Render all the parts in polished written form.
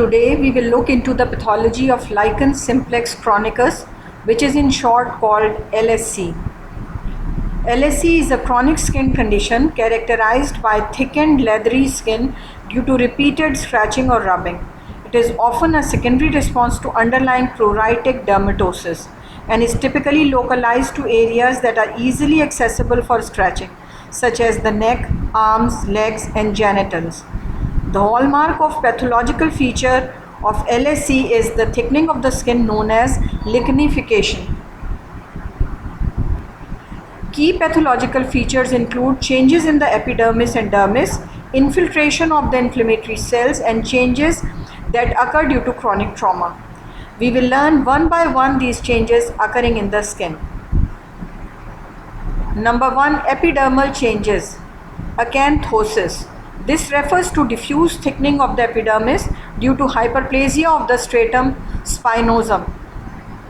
Today we will look into the pathology of Lichen Simplex Chronicus, which is in short called LSC. LSC is a chronic skin condition characterized by thickened leathery skin due to repeated scratching or rubbing. It is often a secondary response to underlying pruritic dermatosis and is typically localized to areas that are easily accessible for scratching, such as the neck, arms, legs, and genitals. The hallmark of pathological feature of LSC is the thickening of the skin known as lichenification. Key pathological features include changes in the epidermis and dermis, infiltration of the inflammatory cells, and changes that occur due to chronic trauma. We will learn one by one these changes occurring in the skin. Number 1. Epidermal changes. Acanthosis. This refers to diffuse thickening of the epidermis due to hyperplasia of the stratum spinosum.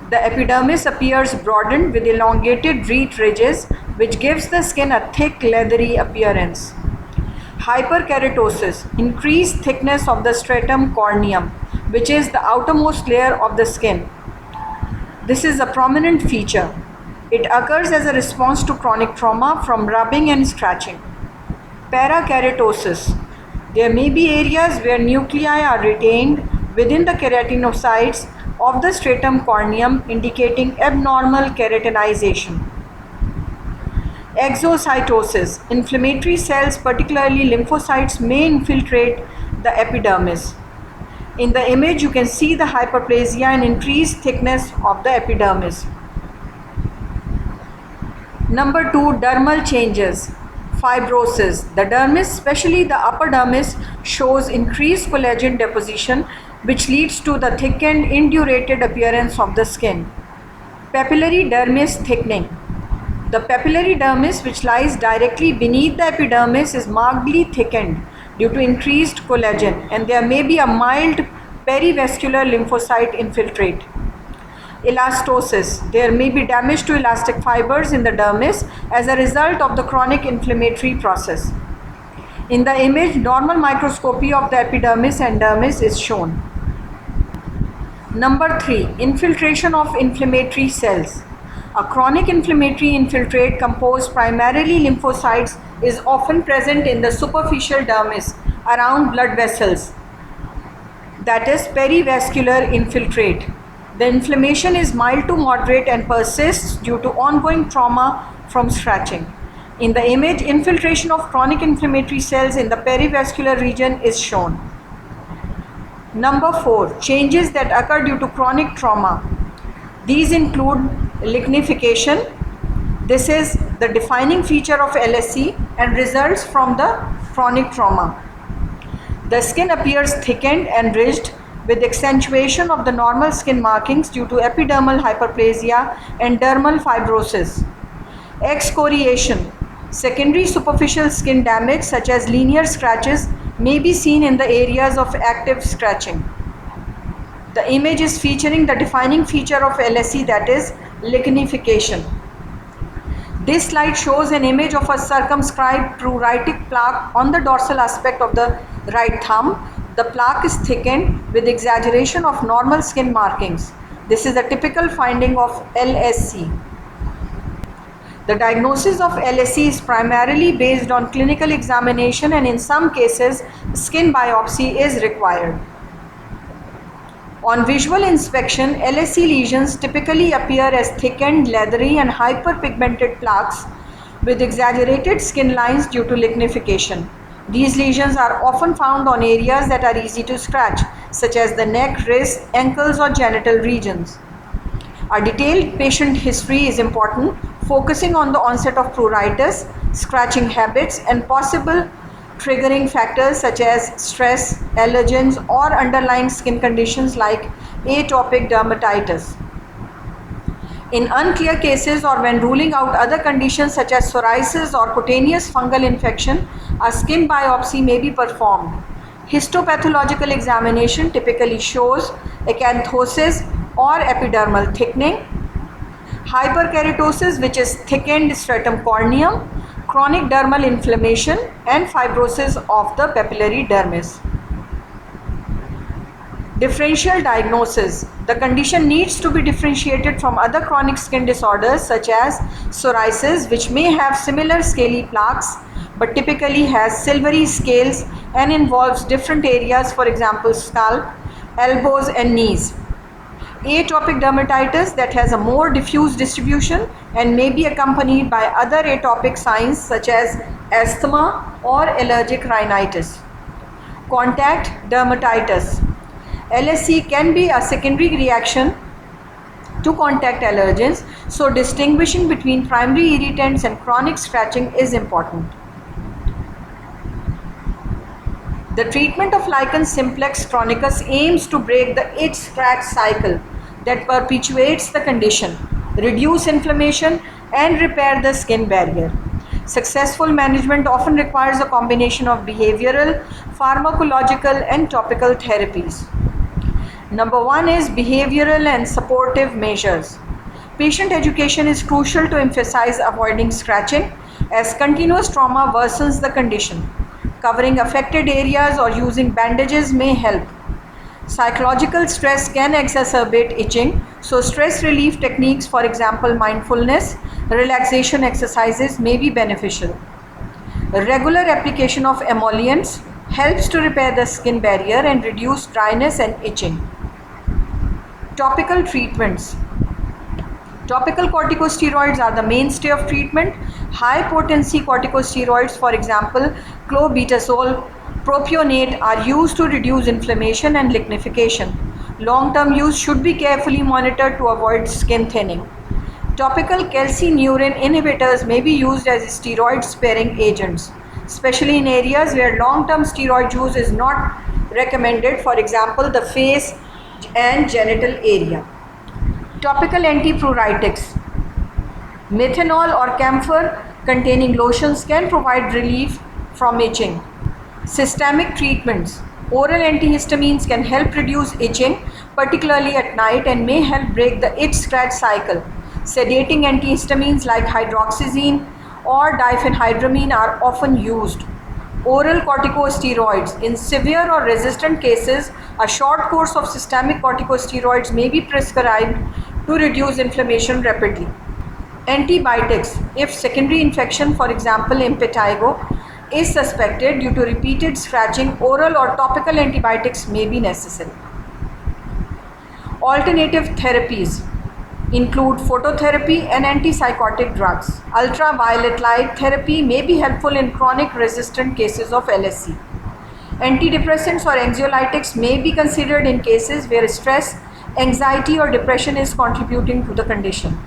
The epidermis appears broadened with elongated reed ridges, which gives the skin a thick, leathery appearance. Hyperkeratosis. Increased thickness of the stratum corneum, which is the outermost layer of the skin. This is a prominent feature. It occurs as a response to chronic trauma from rubbing and scratching. Parakeratosis. There may be areas where nuclei are retained within the keratinocytes of the stratum corneum, indicating abnormal keratinization. Exocytosis. Inflammatory cells, particularly lymphocytes, may infiltrate the epidermis. In the image, you can see the hyperplasia and increased thickness of the epidermis. Number 2. Dermal changes. Fibrosis. The dermis, especially the upper dermis, shows increased collagen deposition, which leads to the thickened, indurated appearance of the skin. Papillary dermis thickening. The papillary dermis, which lies directly beneath the epidermis, is markedly thickened due to increased collagen, and there may be a mild perivascular lymphocyte infiltrate. Elastosis. There may be damage to elastic fibers in the dermis as a result of the chronic inflammatory process. In the image, normal microscopy of the epidermis and dermis is shown. Number 3. Infiltration of inflammatory cells. A chronic inflammatory infiltrate composed primarily lymphocytes is often present in the superficial dermis around blood vessels, that is perivascular infiltrate. The inflammation is mild to moderate and persists due to ongoing trauma from scratching. In the image, infiltration of chronic inflammatory cells in the perivascular region is shown. Number 4. Changes that occur due to chronic trauma. These include lichenification. This is the defining feature of LSC and results from the chronic trauma. The skin appears thickened and ridged, with accentuation of the normal skin markings due to epidermal hyperplasia and dermal fibrosis. Excoriation. Secondary superficial skin damage such as linear scratches may be seen in the areas of active scratching. The image is featuring the defining feature of LSC, that is lichenification. This slide shows an image of a circumscribed pruritic plaque on the dorsal aspect of the right thumb. The plaque is thickened with exaggeration of normal skin markings. This is a typical finding of LSC. The diagnosis of LSC is primarily based on clinical examination, and in some cases, skin biopsy is required. On visual inspection, LSC lesions typically appear as thickened, leathery, and hyperpigmented plaques with exaggerated skin lines due to lichenification. These lesions are often found on areas that are easy to scratch, such as the neck, wrist, ankles, or genital regions. A detailed patient history is important, focusing on the onset of pruritus, scratching habits, and possible triggering factors such as stress, allergens, or underlying skin conditions like atopic dermatitis. In unclear cases or when ruling out other conditions such as psoriasis or cutaneous fungal infection, a skin biopsy may be performed. Histopathological examination typically shows acanthosis or epidermal thickening, hyperkeratosis, which is thickened stratum corneum, chronic dermal inflammation, and fibrosis of the papillary dermis. Differential diagnosis. The condition needs to be differentiated from other chronic skin disorders such as psoriasis, which may have similar scaly plaques but typically has silvery scales and involves different areas, for example scalp, elbows and knees. Atopic dermatitis that has a more diffuse distribution and may be accompanied by other atopic signs such as asthma or allergic rhinitis. Contact dermatitis. LSC can be a secondary reaction to contact allergens, so distinguishing between primary irritants and chronic scratching is important. The treatment of Lichen Simplex Chronicus aims to break the itch-scratch cycle that perpetuates the condition, reduce inflammation, and repair the skin barrier. Successful management often requires a combination of behavioral, pharmacological, and topical therapies. Number 1 is behavioral and supportive measures. Patient education is crucial to emphasize avoiding scratching as continuous trauma worsens the condition. Covering affected areas or using bandages may help. Psychological stress can exacerbate itching, so stress relief techniques, for example mindfulness, relaxation exercises may be beneficial. Regular application of emollients helps to repair the skin barrier and reduce dryness and itching. Topical treatments. Topical corticosteroids are the mainstay of treatment. High potency corticosteroids, for example clobetasol, propionate, are used to reduce inflammation and lignification. Long-term use should be carefully monitored to avoid skin thinning. Topical calcineurin inhibitors may be used as steroid-sparing agents, especially in areas where long-term steroid use is not recommended, for example the face and genital area. Topical antipruritics. Methanol or camphor containing lotions can provide relief from itching. Systemic treatments. Oral antihistamines can help reduce itching, particularly at night, and may help break the itch-scratch cycle. Sedating antihistamines like hydroxyzine or diphenhydramine are often used. Oral corticosteroids. In severe or resistant cases, a short course of systemic corticosteroids may be prescribed to reduce inflammation rapidly. Antibiotics. If secondary infection, for example impetigo, is suspected due to repeated scratching, oral or topical antibiotics may be necessary. Alternative therapies include phototherapy and antipsychotic drugs. Ultraviolet light therapy may be helpful in chronic resistant cases of LSC. Antidepressants or anxiolytics may be considered in cases where stress, anxiety or depression is contributing to the condition.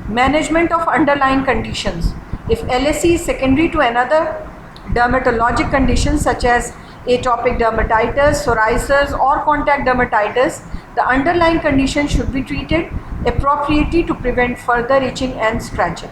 Management of underlying conditions. If LSC is secondary to another dermatologic condition such as atopic dermatitis, psoriasis or contact dermatitis, the underlying condition should be treated appropriately to prevent further itching and scratching.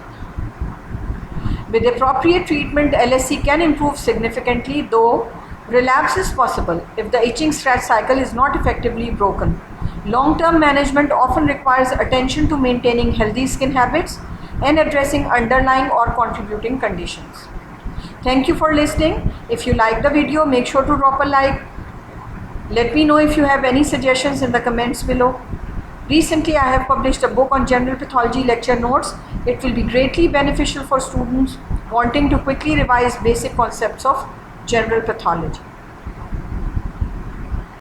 With appropriate treatment, LSC can improve significantly, though relapse is possible if the itching scratch cycle is not effectively broken. Long-term management often requires attention to maintaining healthy skin habits and addressing underlying or contributing conditions. Thank you for listening. If you like the video, make sure to drop a like. Let me know if you have any suggestions in the comments below. Recently, I have published a book on General Pathology Lecture Notes. It will be greatly beneficial for students wanting to quickly revise basic concepts of general pathology.